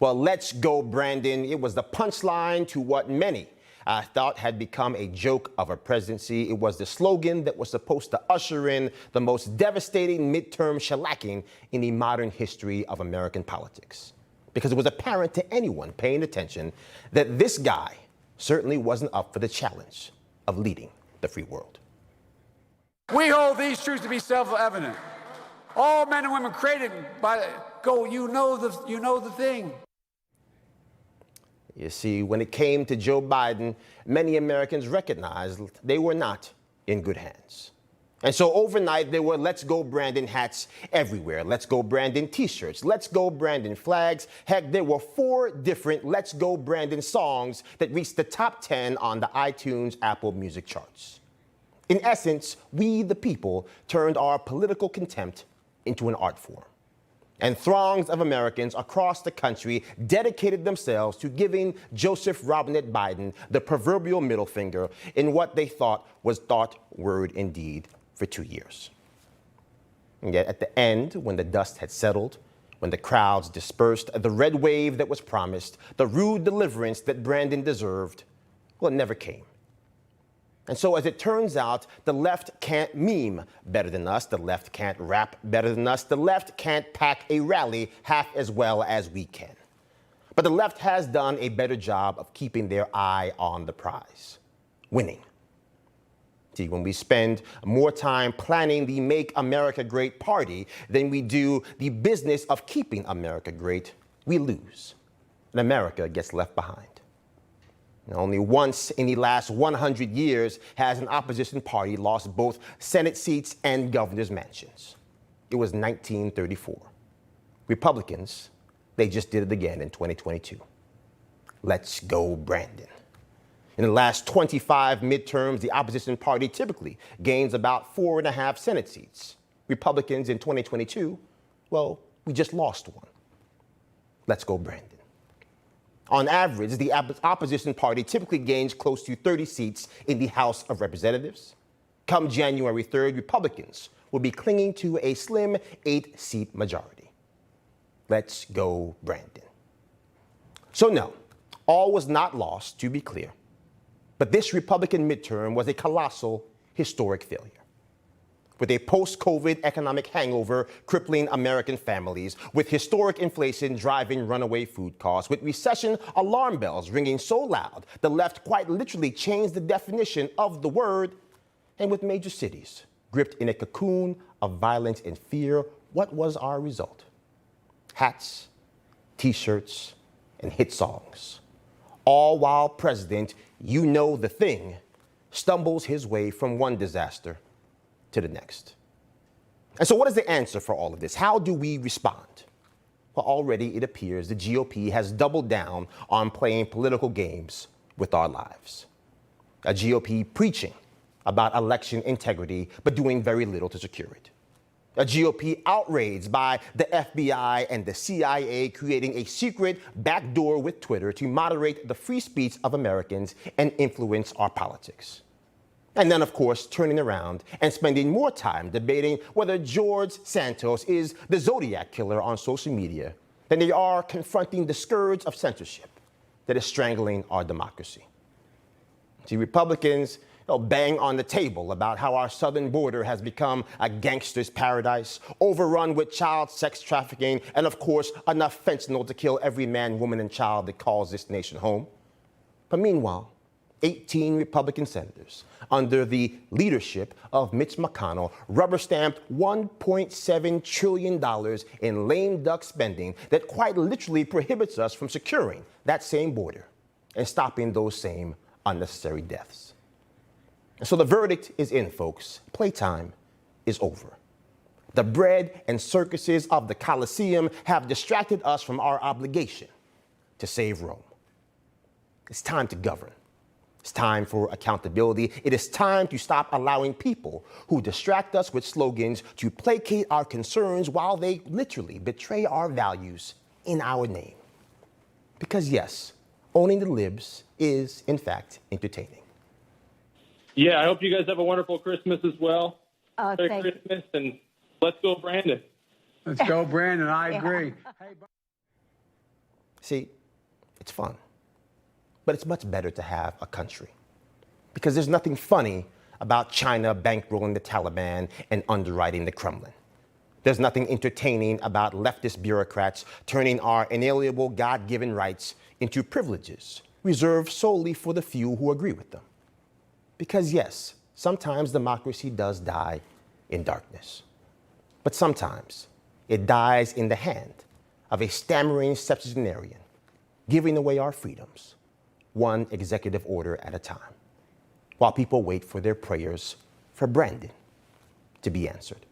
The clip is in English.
Well, let's go, Brandon. It was the punchline to what many thought had become a joke of a presidency. It was the slogan that was supposed to usher in the most devastating midterm shellacking in the modern history of American politics. Because it was apparent to anyone paying attention that this guy certainly wasn't up for the challenge of leading the free world. We hold these truths to be self-evident. All men and women created by you know the thing. You see, when it came to Joe Biden, many Americans recognized they were not in good hands. And so overnight, there were Let's Go Brandon hats everywhere. Let's Go Brandon t-shirts, Let's Go Brandon flags. Heck, there were 4 different Let's Go Brandon songs that reached the top 10 on the iTunes Apple Music charts. In essence, we, the people, turned our political contempt into an art form. And throngs of Americans across the country dedicated themselves to giving Joseph Robinette Biden the proverbial middle finger in what they thought was thought word indeed for 2 years. And yet at the end, when the dust had settled, when the crowds dispersed, the red wave that was promised, the rude deliverance that Brandon deserved, well, it never came. And so, as it turns out, the left can't meme better than us. The left can't rap better than us. The left can't pack a rally half as well as we can. But the left has done a better job of keeping their eye on the prize, winning. See, when we spend more time planning the Make America Great party than we do the business of keeping America great, we lose, and America gets left behind. Now, only once in the last 100 years has an opposition party lost both Senate seats and governor's mansions. It was 1934. Republicans, they just did it again in 2022. Let's go, Brandon. In the last 25 midterms, the opposition party typically gains about 4.5 Senate seats. Republicans in 2022, well, we just lost one. Let's go, Brandon. On average, the opposition party typically gains close to 30 seats in the House of Representatives. Come January 3rd, Republicans will be clinging to a slim 8-seat majority. Let's go, Brandon. So no, all was not lost, to be clear. But this Republican midterm was a colossal, historic failure. With a post-COVID economic hangover crippling American families, with historic inflation driving runaway food costs, with recession alarm bells ringing so loud the left quite literally changed the definition of the word, and with major cities gripped in a cocoon of violence and fear, what was our result? Hats, t-shirts, and hit songs. All while President, you know the thing, stumbles his way from one disaster to the next. And so what is the answer for all of this? How do we respond? Well, already it appears the GOP has doubled down on playing political games with our lives. A GOP preaching about election integrity, but doing very little to secure it. A GOP outraged by the FBI and the CIA creating a secret backdoor with Twitter to moderate the free speech of Americans and influence our politics. And then, of course, turning around and spending more time debating whether George Santos is the Zodiac killer on social media than they are confronting the scourge of censorship that is strangling our democracy. See, Republicans bang on the table about how our southern border has become a gangster's paradise, overrun with child sex trafficking, and, of course, enough fentanyl to kill every man, woman, and child that calls this nation home. But meanwhile, 18 Republican senators, under the leadership of Mitch McConnell, rubber-stamped $1.7 trillion in lame duck spending that quite literally prohibits us from securing that same border and stopping those same unnecessary deaths. And so the verdict is in, folks. Playtime is over. The bread and circuses of the Colosseum have distracted us from our obligation to save Rome. It's time to govern. It's time for accountability. It is time to stop allowing people who distract us with slogans to placate our concerns while they literally betray our values in our name. Because yes, owning the libs is, in fact, entertaining. Yeah, I hope you guys have a wonderful Christmas as well. Merry Christmas, and let's go, Brandon. Let's go, Brandon. I agree. democracy, it's fun. But it's much better to have a country. Because there's nothing funny about China bankrolling the Taliban and underwriting the Kremlin. There's nothing entertaining about leftist bureaucrats turning our inalienable God-given rights into privileges reserved solely for the few who agree with them. Because yes, sometimes democracy does die in darkness. But sometimes it dies in the hand of a stammering septuagenarian, giving away our freedoms, one executive order at a time, while people wait for their prayers for Brandon to be answered.